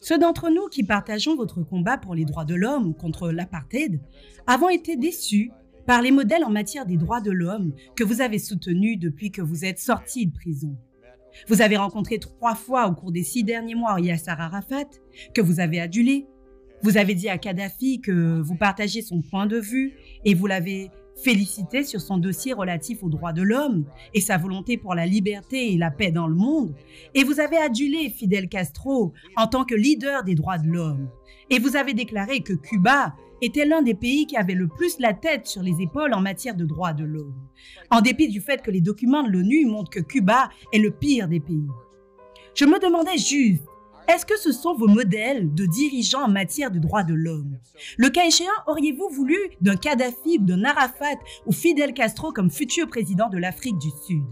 Ceux d'entre nous qui partageons votre combat pour les droits de l'homme contre l'apartheid avons été déçus par les modèles en matière des droits de l'homme que vous avez soutenus depuis que vous êtes sortis de prison. Vous avez rencontré 3 fois au cours des 6 derniers mois Yasser Arafat, que vous avez adulé. Vous avez dit à Kadhafi que vous partagez son point de vue et vous l'avez félicité sur son dossier relatif aux droits de l'homme et sa volonté pour la liberté et la paix dans le monde. Et vous avez adulé Fidel Castro en tant que leader des droits de l'homme. Et vous avez déclaré que Cuba était l'un des pays qui avait le plus la tête sur les épaules en matière de droits de l'homme, en dépit du fait que les documents de l'ONU montrent que Cuba est le pire des pays. Je me demandais juste, est-ce que ce sont vos modèles de dirigeants en matière de droits de l'homme? Le cas échéant, auriez-vous voulu d'un Kadhafi, d'un Arafat ou Fidel Castro comme futur président de l'Afrique du Sud?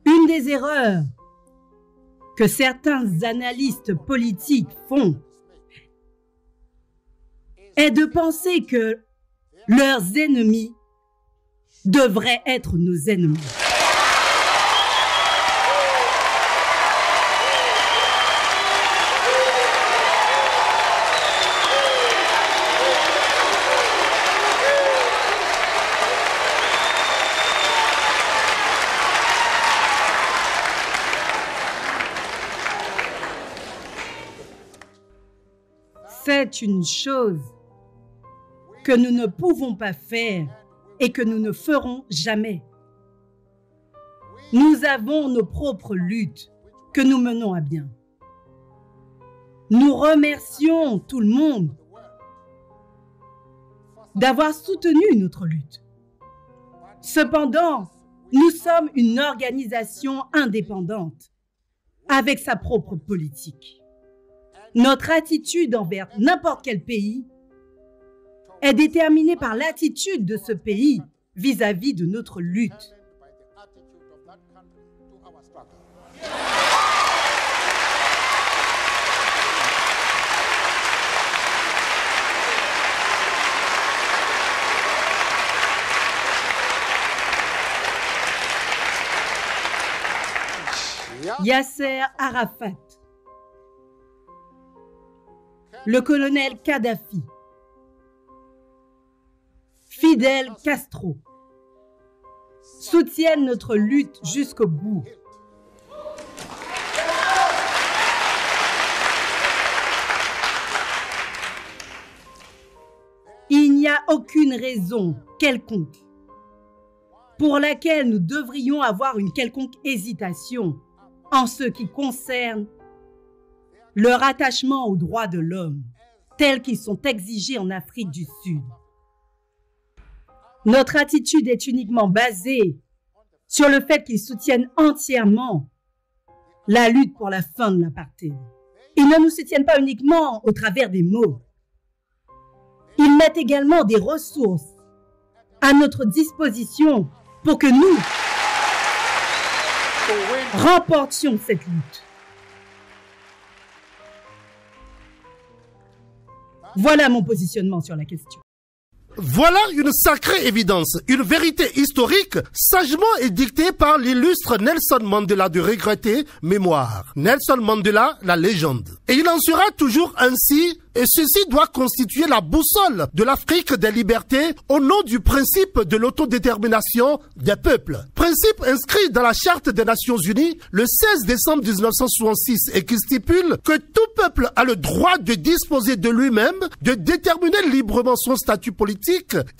Une des erreurs que certains analystes politiques font est de penser que leurs ennemis devraient être nos ennemis. C'est une chose que nous ne pouvons pas faire et que nous ne ferons jamais. Nous avons nos propres luttes que nous menons à bien. Nous remercions tout le monde d'avoir soutenu notre lutte. Cependant, nous sommes une organisation indépendante avec sa propre politique. Notre attitude envers n'importe quel pays est déterminée par l'attitude de ce pays vis-à-vis de notre lutte. Yasser Arafat, le colonel Kadhafi, Fidel Castro soutiennent notre lutte jusqu'au bout. Il n'y a aucune raison quelconque pour laquelle nous devrions avoir une quelconque hésitation en ce qui concerne leur attachement aux droits de l'homme, tels qu'ils sont exigés en Afrique du Sud. Notre attitude est uniquement basée sur le fait qu'ils soutiennent entièrement la lutte pour la fin de l'apartheid. Ils ne nous soutiennent pas uniquement au travers des mots. Ils mettent également des ressources à notre disposition pour que nous remportions cette lutte. Voilà mon positionnement sur la question. Voilà une sacrée évidence, une vérité historique sagement édictée par l'illustre Nelson Mandela de regrettée mémoire. Nelson Mandela, la légende. Et il en sera toujours ainsi, et ceci doit constituer la boussole de l'Afrique des libertés au nom du principe de l'autodétermination des peuples. Principe inscrit dans la Charte des Nations Unies le 16 décembre 1966 et qui stipule que tout peuple a le droit de disposer de lui-même, de déterminer librement son statut politique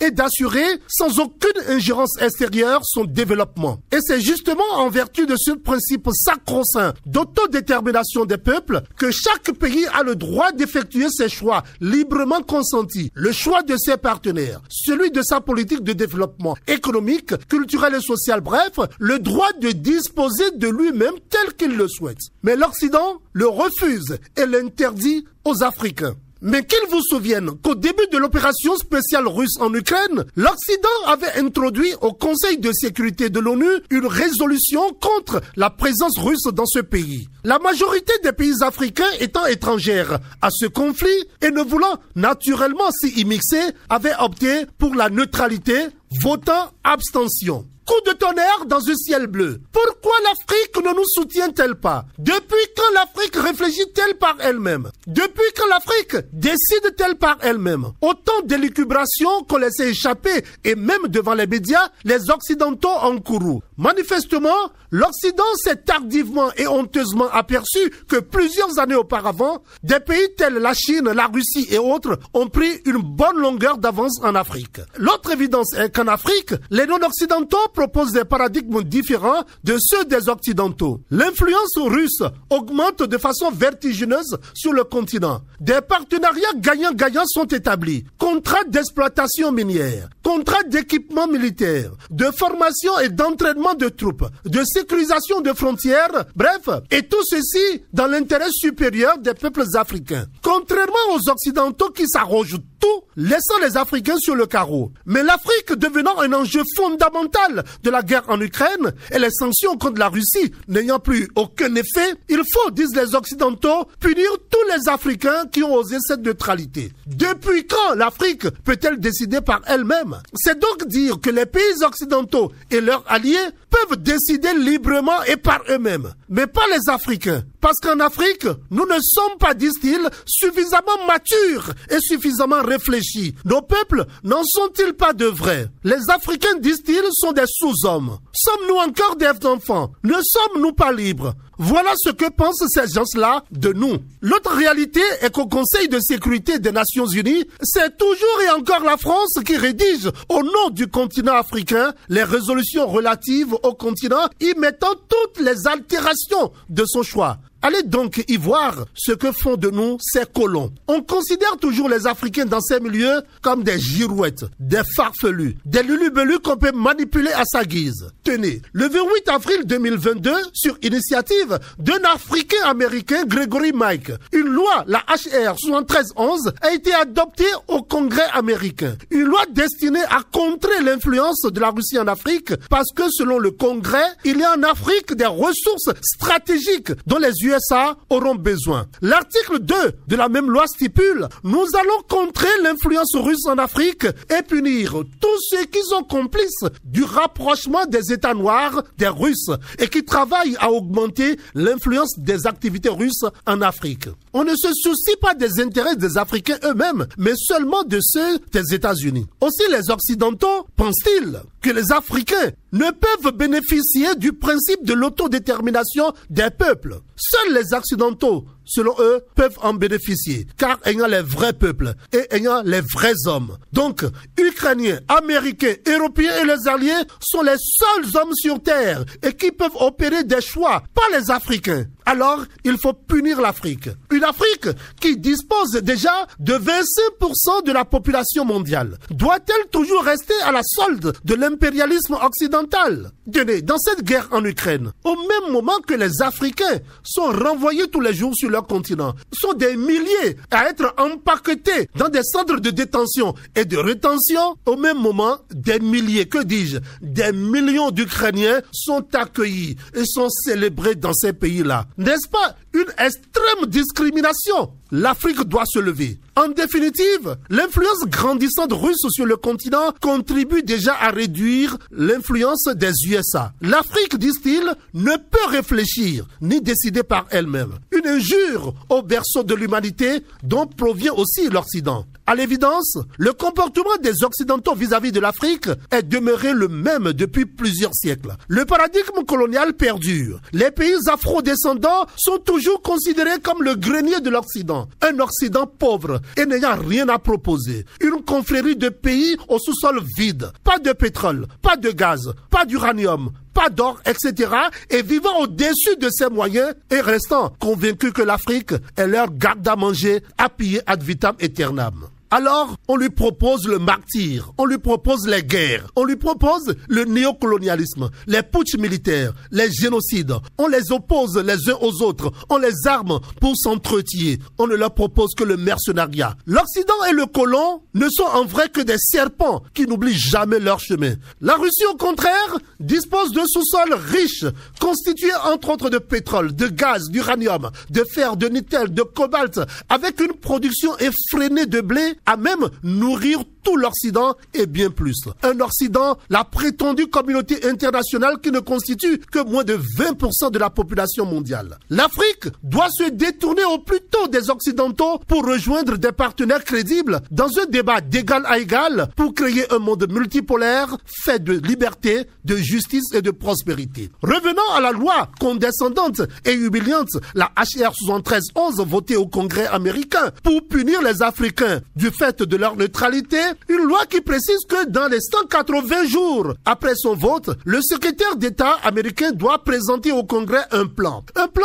et d'assurer sans aucune ingérence extérieure son développement. Et c'est justement en vertu de ce principe sacro-saint d'autodétermination des peuples que chaque pays a le droit d'effectuer ses choix librement consentis, le choix de ses partenaires, celui de sa politique de développement économique, culturel et social, bref, le droit de disposer de lui-même tel qu'il le souhaite. Mais l'Occident le refuse et l'interdit aux Africains. Mais qu'ils vous souviennent qu'au début de l'opération spéciale russe en Ukraine, l'Occident avait introduit au Conseil de sécurité de l'ONU une résolution contre la présence russe dans ce pays. La majorité des pays africains étant étrangères à ce conflit et ne voulant naturellement s'y immixer, avaient opté pour la neutralité, votant abstention. coup de tonnerre dans un ciel bleu. Pourquoi l'Afrique ne nous soutient-elle pas? Depuis quand l'Afrique réfléchit-elle par elle-même? Depuis quand l'Afrique décide-t-elle par elle-même? Autant d'élucubrations qu'on laissait échapper et même devant les médias, les Occidentaux encourus. Manifestement, l'Occident s'est tardivement et honteusement aperçu que plusieurs années auparavant, des pays tels la Chine, la Russie et autres ont pris une bonne longueur d'avance en Afrique. L'autre évidence est qu'en Afrique, les non-occidentaux proposent des paradigmes différents de ceux des occidentaux. L'influence russe augmente de façon vertigineuse sur le continent. Des partenariats gagnant-gagnant sont établis. Contrats d'exploitation minière, contrats d'équipement militaire, de formation et d'entraînement de troupes, de sécurisation de frontières, bref, et tout ceci dans l'intérêt supérieur des peuples africains. Contrairement aux Occidentaux qui s'arrogent tout, laissant les Africains sur le carreau. Mais l'Afrique devenant un enjeu fondamental de la guerre en Ukraine et les sanctions contre la Russie n'ayant plus aucun effet, il faut, disent les Occidentaux, punir tous les Africains qui ont osé cette neutralité. Depuis quand l'Afrique peut-elle décider par elle-même? C'est donc dire que les pays occidentaux et leurs alliés peuvent décider librement et par eux-mêmes, mais pas les Africains. Parce qu'en Afrique, nous ne sommes pas, disent-ils, suffisamment matures et suffisamment réfléchis. Nos peuples n'en sont-ils pas de vrais? Les Africains, disent-ils, sont des sous-hommes. Sommes-nous encore des enfants? Ne sommes-nous pas libres? Voilà ce que pensent ces gens-là de nous. L'autre réalité est qu'au Conseil de sécurité des Nations Unies, c'est toujours et encore la France qui rédige au nom du continent africain les résolutions relatives au continent, y mettant toutes les altérations de son choix. Allez donc y voir ce que font de nous ces colons. On considère toujours les Africains dans ces milieux comme des girouettes, des farfelus, des lulubelus qu'on peut manipuler à sa guise. Tenez, le 28 avril 2022, sur initiative d'un Africain américain, Gregory Mike, une loi, la HR 7311, a été adoptée au Congrès américain. Une loi destinée à contrer l'influence de la Russie en Afrique parce que selon le Congrès, il y a en Afrique des ressources stratégiques dont les USA auront besoin. L'article 2 de la même loi stipule: nous allons contrer l'influence russe en Afrique et punir tous ceux qui sont complices du rapprochement des États noirs des Russes et qui travaillent à augmenter l'influence des activités russes en Afrique. On ne se soucie pas des intérêts des Africains eux-mêmes, mais seulement de ceux des États-Unis. Aussi les Occidentaux pensent-ils que les Africains ne peuvent bénéficier du principe de l'autodétermination des peuples. Seuls les Occidentaux, selon eux, peuvent en bénéficier, car ayant les vrais peuples et ayant les vrais hommes. Donc, Ukrainiens, Américains, Européens et les Alliés sont les seuls hommes sur Terre et qui peuvent opérer des choix, pas les Africains. Alors, il faut punir l'Afrique. Une Afrique qui dispose déjà de 25% de la population mondiale. Doit-elle toujours rester à la solde de l'impérialisme occidental? Tenez, dans cette guerre en Ukraine, au même moment que les Africains sont renvoyés tous les jours sur leur continent, sont des milliers à être empaquetés dans des centres de détention et de rétention, au même moment, des milliers, que dis-je, des millions d'Ukrainiens sont accueillis et sont célébrés dans ces pays-là. N'est-ce pas une extrême discrimination? L'Afrique doit se lever. En définitive, l'influence grandissante russe sur le continent contribue déjà à réduire l'influence des USA. L'Afrique, disent-ils, ne peut réfléchir ni décider par elle-même. Une injure au berceau de l'humanité dont provient aussi l'Occident. À l'évidence, le comportement des Occidentaux vis-à-vis de l'Afrique est demeuré le même depuis plusieurs siècles. Le paradigme colonial perdure. Les pays afro-descendants sont toujours considérés comme le grenier de l'Occident. Un Occident pauvre et n'ayant rien à proposer. Une confrérie de pays au sous-sol vide. Pas de pétrole, pas de gaz, pas d'uranium, pas d'or, etc. et vivant au-dessus de ses moyens et restant convaincus que l'Afrique est leur garde à manger, à piller ad vitam aeternam. Alors, on lui propose le martyre, on lui propose les guerres, on lui propose le néocolonialisme, les putschs militaires, les génocides. On les oppose les uns aux autres, on les arme pour s'entretuer. On ne leur propose que le mercenariat. L'Occident et le colon ne sont en vrai que des serpents qui n'oublient jamais leur chemin. La Russie, au contraire, dispose d'un sous-sol riche, constitué entre autres de pétrole, de gaz, d'uranium, de fer, de nickel, de cobalt, avec une production effrénée de blé à même nourrir tout l'Occident et bien plus. Un Occident, la prétendue communauté internationale qui ne constitue que moins de 20% de la population mondiale. L'Afrique doit se détourner au plus tôt des Occidentaux pour rejoindre des partenaires crédibles dans un débat d'égal à égal pour créer un monde multipolaire fait de liberté, de justice et de prospérité. Revenons à la loi condescendante et humiliante, la HR 7311 votée au Congrès américain pour punir les Africains du fait de leur neutralité, une loi qui précise que dans les 180 jours après son vote, le secrétaire d'État américain doit présenter au Congrès un plan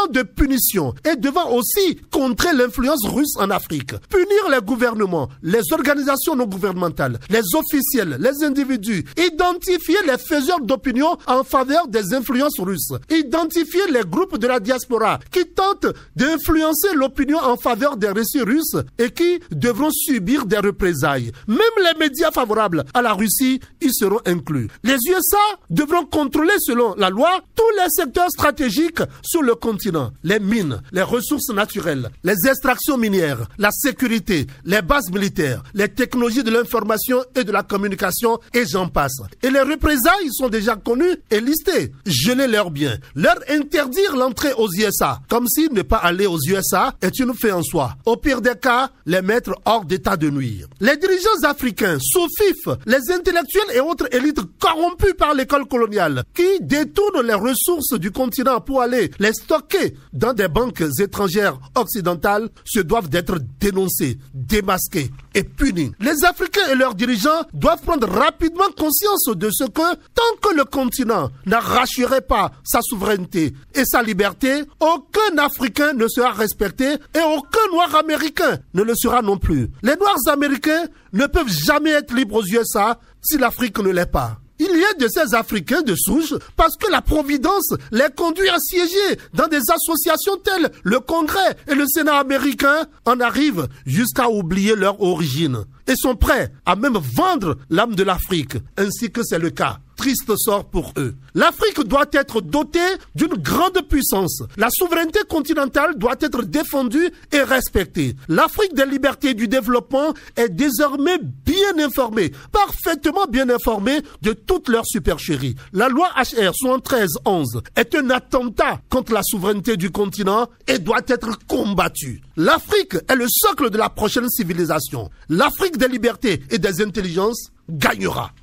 de punition et devant aussi contrer l'influence russe en Afrique. Punir les gouvernements, les organisations non gouvernementales, les officiels, les individus, identifier les faiseurs d'opinion en faveur des influences russes, identifier les groupes de la diaspora qui tentent d'influencer l'opinion en faveur des récits russes et qui devront subir des représailles. Même les médias favorables à la Russie y seront inclus. Les USA devront contrôler selon la loi tous les secteurs stratégiques sur le continent. Les mines, les ressources naturelles, les extractions minières, la sécurité, les bases militaires, les technologies de l'information et de la communication et j'en passe. Et les représailles sont déjà connues et listées. Geler leurs biens, leur interdire l'entrée aux USA, comme si ne pas aller aux USA est une fait en soi. Au pire des cas, les mettre hors d'état de nuire. Les dirigeants africains, sous-fifs, les intellectuels et autres élites corrompues par l'école coloniale, qui détournent les ressources du continent pour aller les stocker dans des banques étrangères occidentales, se doivent d'être dénoncés, démasqués et punis. Les Africains et leurs dirigeants doivent prendre rapidement conscience de ce que, tant que le continent n'arracherait pas sa souveraineté et sa liberté, aucun Africain ne sera respecté et aucun Noir américain ne le sera non plus. Les Noirs américains ne peuvent jamais être libres aux USA si l'Afrique ne l'est pas. Il y a de ces Africains de souche parce que la Providence les conduit à siéger dans des associations telles le Congrès et le Sénat américain en arrivent jusqu'à oublier leur origine et sont prêts à même vendre l'âme de l'Afrique, ainsi que c'est le cas. Triste sort pour eux. L'Afrique doit être dotée d'une grande puissance. La souveraineté continentale doit être défendue et respectée. L'Afrique des libertés et du développement est désormais bien informée, parfaitement bien informée de toutes leurs supercheries. La loi HR 7311 est un attentat contre la souveraineté du continent et doit être combattue. L'Afrique est le socle de la prochaine civilisation. L'Afrique des libertés et des intelligences gagnera.